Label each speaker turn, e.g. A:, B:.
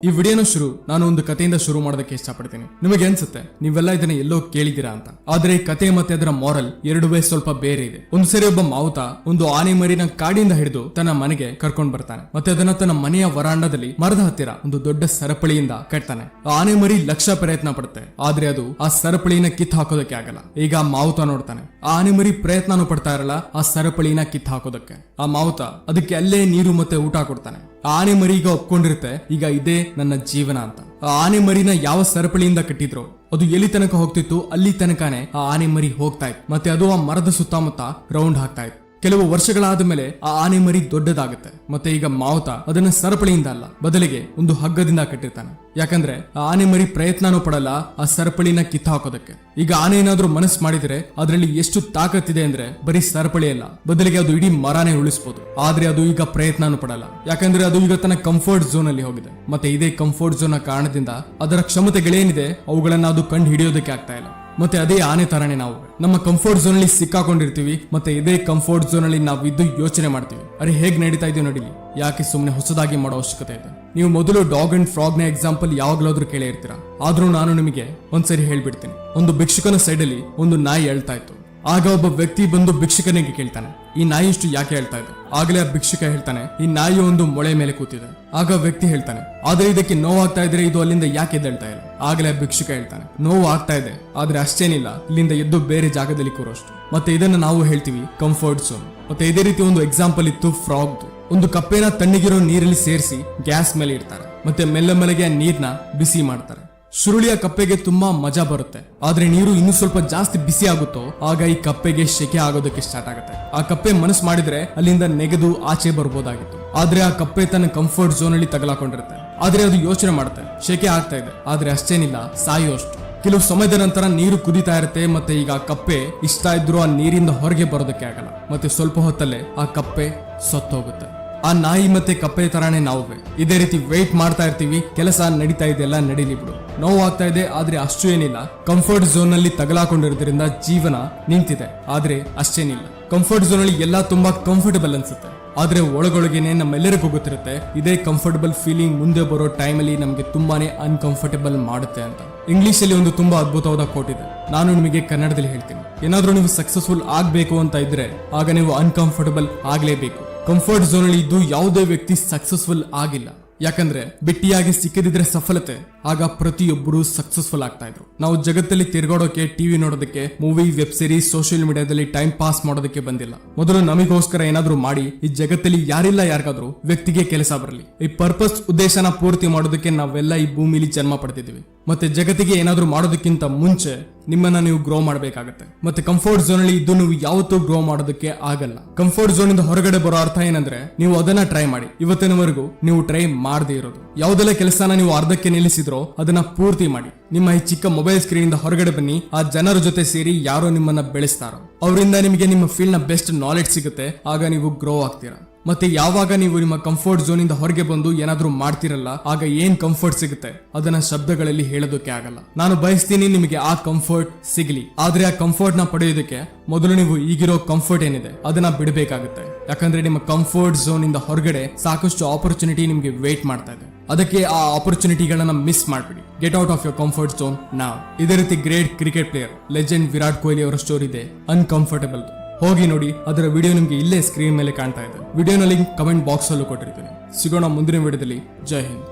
A: ಈ ವಿಡಿಯೋನ ನಾನು ಒಂದು ಕಥೆಯಿಂದ ಶುರು ಮಾಡೋದಕ್ಕೆ ಇಷ್ಟಪಡ್ತೀನಿ. ನಿಮಗೆ ಅನ್ಸುತ್ತೆ ನೀವೆಲ್ಲ ಇದನ್ನ ಎಲ್ಲೋ ಕೇಳಿದಿರಾ ಅಂತ. ಆದ್ರೆ ಈ ಕತೆ ಮತ್ತೆ ಅದರ ಮಾರಲ್ ಎರಡುವೇ ಸ್ವಲ್ಪ ಬೇರೆ ಇದೆ. ಒಂದು ಸರಿ ಒಬ್ಬ ಮಾವುತ ಒಂದು ಆನೆ ಮರಿನ ಕಾಡಿಂದ ಹಿಡಿದು ತನ್ನ ಮನೆಗೆ ಕರ್ಕೊಂಡ್ ಬರ್ತಾನೆ. ಮತ್ತೆ ಅದನ್ನ ತನ್ನ ಮನೆಯ ವರಾಂಡದಲ್ಲಿ ಮರದ ಹತ್ತಿರ ಒಂದು ದೊಡ್ಡ ಸರಪಳಿಯಿಂದ ಕಟ್ತಾನೆ. ಆ ಆನೆ ಮರಿ ಲಕ್ಷ ಪ್ರಯತ್ನ ಪಡುತ್ತೆ, ಆದ್ರೆ ಅದು ಆ ಸರಪಳಿನ ಕಿತ್ ಹಾಕೋದಕ್ಕೆ ಆಗಲ್ಲ. ಈಗ ಆ ಮಾವುತ ನೋಡ್ತಾನೆ, ಆ ಆನೆ ಮರಿ ಪ್ರಯತ್ನನೂ ಪಡ್ತಾ ಇರಲ್ಲ ಆ ಸರಪಳಿನ ಕಿತ್ ಹಾಕೋದಕ್ಕೆ. ಆ ಮಾವುತ ಅದಕ್ಕೆ ಅಲ್ಲೇ ನೀರು ಮತ್ತೆ ಊಟ ಕೊಡ್ತಾನೆ. ಆ ಆನೆ ಮರಿ ಈಗ ಒಪ್ಕೊಂಡಿರುತ್ತೆ, ಈಗ ಇದೇ ನನ್ನ ಜೀವನ ಅಂತ. ಆ ಆನೆ ಮರಿನ ಯಾವ ಸರಪಳಿಯಿಂದ ಕಟ್ಟಿದ್ರು ಅದು ಎಲ್ಲಿ ತನಕ ಹೋಗ್ತಿತ್ತು ಅಲ್ಲಿ ತನಕನೇ ಆ ಆನೆ ಮರಿ ಹೋಗ್ತಾ ಇತ್ತು. ಮತ್ತೆ ಅದು ಆ ಮರದ ಸುತ್ತಮುತ್ತ ರೌಂಡ್ ಹಾಕ್ತಾ ಇತ್ತು. ಕೆಲವು ವರ್ಷಗಳಾದ ಮೇಲೆ ಆ ಆನೆ ಮರಿ ದೊಡ್ಡದಾಗುತ್ತೆ. ಮತ್ತೆ ಈಗ ಮಾವುತ ಅದನ್ನ ಸರಪಳಿಯಿಂದ ಅಲ್ಲ, ಬದಲಿಗೆ ಒಂದು ಹಗ್ಗದಿಂದ ಕಟ್ಟಿರ್ತಾನೆ. ಯಾಕಂದ್ರೆ ಆ ಆನೆ ಮರಿ ಪ್ರಯತ್ನನೂ ಪಡಲ್ಲ ಆ ಸರಪಳಿನ ಕಿತ್ತ ಹಾಕೋದಕ್ಕೆ. ಈಗ ಆನೆ ಏನಾದ್ರೂ ಮನಸ್ಸು ಮಾಡಿದ್ರೆ ಅದರಲ್ಲಿ ಎಷ್ಟು ತಾಕತ್ತಿದೆ ಅಂದ್ರೆ ಬರೀ ಸರಪಳಿ ಅಲ್ಲ, ಬದಲಿಗೆ ಅದು ಇಡೀ ಮರಾನೇ ಉಳಿಸಬಹುದು. ಆದ್ರೆ ಅದು ಈಗ ಪ್ರಯತ್ನನೂ ಪಡಲ್ಲ, ಯಾಕಂದ್ರೆ ಅದು ಈಗ ತನ್ನ ಕಂಫರ್ಟ್ ಝೋನ್ ಅಲ್ಲಿ ಹೋಗಿದೆ. ಮತ್ತೆ ಇದೇ ಕಂಫರ್ಟ್ ಝೋನ್ ಕಾರಣದಿಂದ ಅದರ ಕ್ಷಮತೆಗಳೇನಿದೆ ಅವುಗಳನ್ನ ಅದು ಕಂಡು ಹಿಡಿಯೋದಕ್ಕೆ ಆಗ್ತಾ ಇಲ್ಲ. ಮತ್ತೆ ಅದೇ ಆನೆ ತರಾನೇ ನಾವು ನಮ್ಮ ಕಂಫರ್ಟ್ ಝೋನ್ ಅಲ್ಲಿ ಸಿಕ್ಕಾಕೊಂಡಿರ್ತೀವಿ. ಮತ್ತೆ ಇದೇ ಕಂಫರ್ಟ್ ಝೋನ್ ಅಲ್ಲಿ ನಾವು ಇದ್ದು ಯೋಚನೆ ಮಾಡ್ತೀವಿ, ಅರೆ ಹೇಗ್ ನಡೀತಾ ಇದೀವಿ ನೋಡಿಲಿ, ಯಾಕೆ ಸುಮ್ಮನೆ ಹೊಸದಾಗಿ ಮಾಡೋ ಅವಶ್ಯಕತೆ ಇದೆ. ನೀವು ಮೊದಲು ಡಾಗ್ ಅಂಡ್ ಫ್ರಾಗ್ ನ ಎಕ್ಸಾಂಪಲ್ ಯಾವಾಗ್ಲಾದ್ರೂ ಕೇಳೇ ಇರ್ತೀರಾ. ಆದ್ರೂ ನಾನು ನಿಮಗೆ ಒಂದ್ಸರಿ ಹೇಳ್ಬಿಡ್ತೀನಿ. ಒಂದು ಭಿಕ್ಷುಕನ ಸೈಡ್ ಅಲ್ಲಿ ಒಂದು ನಾಯಿ ಹೇಳ್ತಾ ಇತ್ತು. ಆಗ ಒಬ್ಬ ವ್ಯಕ್ತಿ ಬಂದು ಭಿಕ್ಷುಕನಿಗೆ ಕೇಳ್ತಾನೆ, ಈ ನಾಯಿ ಇಷ್ಟು ಯಾಕೆ ಹೇಳ್ತಾ ಇದೆ? ಆಗಲೇ ಆ ಭಿಕ್ಷುಕ ಹೇಳ್ತಾನೆ, ಈ ನಾಯಿ ಒಂದು ಮೊಳೆ ಮೇಲೆ ಕೂತಿದೆ. ಆಗ ವ್ಯಕ್ತಿ ಹೇಳ್ತಾನೆ, ಆದ್ರೆ ಇದಕ್ಕೆ ನೋವಾಗ್ತಾ ಇದ್ರೆ ಇದು ಅಲ್ಲಿಂದ ಯಾಕೆ ಎದ್ದೇಳ್ತಾ ಇಲ್ಲ? ಆಗಲೇ ಆ ಭಿಕ್ಷುಕ ಹೇಳ್ತಾನೆ, ನೋವು ಆಗ್ತಾ ಇದೆ, ಆದ್ರೆ ಅಷ್ಟೇನಿಲ್ಲ, ಇಲ್ಲಿಂದ ಎದ್ದು ಬೇರೆ ಜಾಗದಲ್ಲಿ ಕೂರೋಷ್ಟು. ಮತ್ತೆ ಇದನ್ನ ನಾವು ಹೇಳ್ತೀವಿ ಕಂಫರ್ಟ್ ಝೋನ್. ಮತ್ತೆ ಇದೇ ರೀತಿ ಒಂದು ಎಕ್ಸಾಂಪಲ್ ಇತ್ತು ಫ್ರಾಗ್ದು. ಒಂದು ಕಪ್ಪೆನ ತಣ್ಣಗಿರೋ ನೀರಲ್ಲಿ ಸೇರಿಸಿ ಗ್ಯಾಸ್ ಮೇಲೆ ಇಡ್ತಾರೆ. ಮತ್ತೆ ಮೆಲ್ಲ ಮೆಲ್ಲಗೆ ಆ ನೀರ್ನ ಬಿಸಿ ಮಾಡ್ತಾರೆ. ಶುರುಳಿಯ ಕಪ್ಪೆಗೆ ತುಂಬಾ ಮಜಾ ಬರುತ್ತೆ. ಆದ್ರೆ ನೀರು ಇನ್ನೂ ಸ್ವಲ್ಪ ಜಾಸ್ತಿ ಬಿಸಿ ಆಗುತ್ತೋ ಆಗ ಈ ಕಪ್ಪೆಗೆ ಶೆಕೆ ಆಗೋದಕ್ಕೆ ಸ್ಟಾರ್ಟ್ ಆಗುತ್ತೆ. ಆ ಕಪ್ಪೆ ಮನಸ್ಸು ಮಾಡಿದ್ರೆ ಅಲ್ಲಿಂದ ನೆಗೆದು ಆಚೆ ಬರ್ಬೋದಾಗಿತ್ತು. ಆದ್ರೆ ಆ ಕಪ್ಪೆ ತನ್ನ ಕಂಫರ್ಟ್ ಝೋನ್ ಅಲ್ಲಿ ತಗಲಾಕೊಂಡಿರುತ್ತೆ. ಆದ್ರೆ ಅದು ಯೋಚನೆ ಮಾಡುತ್ತೆ, ಶೆಕೆ ಆಗ್ತಾ ಇದೆ, ಆದ್ರೆ ಅಷ್ಟೇನಿಲ್ಲ, ಸಾಯೋಷ್ಟು. ಕೆಲವು ಸಮಯದ ನಂತರ ನೀರು ಕುದೀತಾ ಇರುತ್ತೆ. ಮತ್ತೆ ಈಗ ಆ ಕಪ್ಪೆ ಇಷ್ಟ ಇದ್ರೂ ಆ ನೀರಿಂದ ಹೊರಗೆ ಬರೋದಕ್ಕೆ ಆಗಲ್ಲ. ಮತ್ತೆ ಸ್ವಲ್ಪ ಹೊತ್ತಲ್ಲೇ ಆ ಕಪ್ಪೆ ಸತ್ತೋಗುತ್ತೆ. ಆ ನಾಯಿ ಮತ್ತೆ ಕಪ್ಪೆ ತರಾನೇ ನಾವುವೆ ಇದೇ ರೀತಿ ವೇಟ್ ಮಾಡ್ತಾ ಇರ್ತೀವಿ, ಕೆಲಸ ನಡೀತಾ ಇದೆಲ್ಲ ನಡೀಲಿ ಬಿಡು, ನೋವು ಆಗ್ತಾ ಇದೆ, ಆದ್ರೆ ಅಷ್ಟು ಏನಿಲ್ಲ, ಕಂಫರ್ಟ್ ಝೋನ್ ನಲ್ಲಿ ತಗಲಾಕೊಂಡಿರೋದ್ರಿಂದ ಜೀವನ ನಿಂತಿದೆ. ಆದ್ರೆ ಅಷ್ಟೇನಿಲ್ಲ, ಕಂಫರ್ಟ್ ಝೋನ್ ಅಲ್ಲಿ ಎಲ್ಲಾ ತುಂಬಾ ಕಂಫರ್ಟಬಲ್ ಅನ್ಸುತ್ತೆ, ಆದ್ರೆ ಒಳಗೊಳಗೇನೆ ನಮ್ಮೆಲ್ಲರಿಗೂ ಗೊತ್ತಿರುತ್ತೆ ಇದೇ ಕಂಫರ್ಟಬಲ್ ಫೀಲಿಂಗ್ ಮುಂದೆ ಬರೋ ಟೈಮ್ ಅಲ್ಲಿ ನಮ್ಗೆ ತುಂಬಾನೇ ಅನ್ಕಂಫರ್ಟಬಲ್ ಮಾಡುತ್ತೆ ಅಂತ. ಇಂಗ್ಲಿಷ್ ಅಲ್ಲಿ ಒಂದು ತುಂಬಾ ಅದ್ಭುತವಾದ ಕೋಟ್ ಇದೆ, ನಾನು ನಿಮಗೆ ಕನ್ನಡದಲ್ಲಿ ಹೇಳ್ತೀನಿ. ಏನಾದ್ರೂ ನೀವು ಸಕ್ಸಸ್ಫುಲ್ ಆಗ್ಬೇಕು ಅಂತ ಇದ್ರೆ ಆಗ ನೀವು ಅನ್ಕಂಫರ್ಟಬಲ್ ಆಗ್ಲೇಬೇಕು. ಕಂಫರ್ಟ್ ಝೋನ್ ಅಲ್ಲಿ ಇದ್ದು ಯಾವುದೇ ವ್ಯಕ್ತಿ ಸಕ್ಸಸ್ಫುಲ್ ಆಗಿಲ್ಲ, ಯಾಕಂದ್ರೆ ಬಿಟ್ಟಿಯಾಗಿ ಸಿಕ್ಕದಿದ್ರೆ ಸಫಲತೆ, ಆಗ ಪ್ರತಿಯೊಬ್ಬರು ಸಕ್ಸಸ್ಫುಲ್ ಆಗ್ತಾ ಇದ್ರು. ನಾವು ಜಗತ್ತಲ್ಲಿ ತಿರ್ಗಾಡೋಕೆ, ಟಿವಿ ನೋಡೋದಕ್ಕೆ, ಮೂವಿ, ವೆಬ್ ಸೀರೀಸ್, ಸೋಷಿಯಲ್ ಮೀಡಿಯಾದಲ್ಲಿ ಟೈಮ್ ಪಾಸ್ ಮಾಡೋದಕ್ಕೆ ಬಂದಿಲ್ಲ. ಮೊದಲು ನಮಗೋಸ್ಕರ ಏನಾದ್ರೂ ಮಾಡಿ ಈ ಜಗತ್ತಲ್ಲಿ ಯಾರಿಲ್ಲ ಯಾರಿಗಾದ್ರೂ ವ್ಯಕ್ತಿಗೆ ಕೆಲಸ ಬರಲಿ. ಈ ಪರ್ಪಸ್ ಉದ್ದೇಶನ ಪೂರ್ತಿ ಮಾಡೋದಕ್ಕೆ ನಾವೆಲ್ಲ ಈ ಭೂಮಿಲಿ ಜನ್ಮ ಪಡ್ತಿದೀವಿ. ಮತ್ತೆ ಜಗತ್ತಿಗೆ ಏನಾದ್ರೂ ಮಾಡೋದಕ್ಕಿಂತ ಮುಂಚೆ ನಿಮ್ಮನ್ನ ನೀವು ಗ್ರೋ ಮಾಡಬೇಕಾಗತ್ತೆ. ಮತ್ತೆ ಕಂಫರ್ಟ್ ಝೋನ್ ಅಲ್ಲಿ ಇದ್ದು ನೀವು ಯಾವತ್ತೂ ಗ್ರೋ ಮಾಡೋದಕ್ಕೆ ಆಗಲ್ಲ. ಕಂಫರ್ಟ್ ಝೋನ್ ಇಂದ ಹೊರಗಡೆ ಬರೋ ಅರ್ಥ ಏನಂದ್ರೆ ನೀವು ಅದನ್ನ ಟ್ರೈ ಮಾಡಿ. ಇವತ್ತಿನವರೆಗೂ ನೀವು ಟ್ರೈ ಮಾಡದೇ ಇರೋದು ಯಾವುದೆಲ್ಲ ಕೆಲಸನ ನೀವು ಅರ್ಧಕ್ಕೆ ನಿಲ್ಲಿಸಿದ್ರೋ ಅದನ್ನ ಪೂರ್ತಿ ಮಾಡಿ. ನಿಮ್ಮ ಈ ಚಿಕ್ಕ ಮೊಬೈಲ್ ಸ್ಕ್ರೀನ್ ಇಂದ ಹೊರಗಡೆ ಬನ್ನಿ, ಆ ಜನರ ಜೊತೆ ಸೇರಿ ಯಾರೋ ನಿಮ್ಮನ್ನ ಬೆಳೆಸ್ತಾರೋ ಅವರಿಂದ ನಿಮಗೆ ನಿಮ್ಮ ಫೀಲ್ಡ್ ನ ಬೆಸ್ಟ್ ನಾಲೆಡ್ಜ್ ಸಿಗುತ್ತೆ. ಆಗ ನೀವು ಗ್ರೋ ಆಗ್ತೀರಾ. ಮತ್ತೆ ಯಾವಾಗ ನೀವು ನಿಮ್ಮ ಕಂಫರ್ಟ್ ಝೋನ್ ಇಂದ ಹೊರಗೆ ಬಂದು ಏನಾದ್ರೂ ಮಾಡ್ತಿರಲ್ಲ ಆಗ ಏನ್ ಕಂಫರ್ಟ್ ಸಿಗುತ್ತೆ ಅದನ್ನ ಶಬ್ದಗಳಲ್ಲಿ ಹೇಳೋದಕ್ಕೆ ಆಗಲ್ಲ. ನಾನು ಬಯಸ್ತೀನಿ ನಿಮಗೆ ಆ ಕಂಫರ್ಟ್ ಸಿಗಲಿ, ಆದ್ರೆ ಆ ಕಂಫರ್ಟ್ ನ ಪಡೆಯೋದಕ್ಕೆ ಮೊದಲು ನೀವು ಈಗಿರೋ ಕಂಫರ್ಟ್ ಏನಿದೆ ಅದನ್ನ ಬಿಡಬೇಕಾಗುತ್ತೆ. ಯಾಕಂದ್ರೆ ನಿಮ್ಮ ಕಂಫರ್ಟ್ ಝೋನ್ ಇಂದ ಹೊರಗಡೆ ಸಾಕಷ್ಟು ಆಪರ್ಚುನಿಟಿ ನಿಮ್ಗೆ ವೇಟ್ ಮಾಡ್ತಾ ಇದೆ. ಅದಕ್ಕೆ ಆ ಆಪರ್ಚುನಿಟಿಗಳನ್ನ ಮಿಸ್ ಮಾಡ್ಬಿಡಿ. Get out of your comfort zone ನಾವ್. ಇದೇ ರೀತಿ great cricket player legend Virat Kohli ಅವರ ಸ್ಟೋರಿ ಇದೆ ಅನ್ಕಂಫರ್ಟಬಲ್. ಹೋಗಿ ನೋಡಿ, ಅದರ ವಿಡಿಯೋ ನಿಮ್ಗೆ ಇಲ್ಲೇ ಸ್ಕ್ರೀನ್ ಮೇಲೆ ಕಾಣ್ತಾ ಇದೆ. ವಿಡಿಯೋನ ಲಿಂಕ್ ಕಮೆಂಟ್ ಬಾಕ್ಸ್ ಅಲ್ಲೂ ಕೊಟ್ಟಿರ್ತೀನಿ. ಸಿಗೋಣ ಮುಂದಿನ ವಿಡಿಯೋದಲ್ಲಿ. ಜೈ ಹಿಂದ್.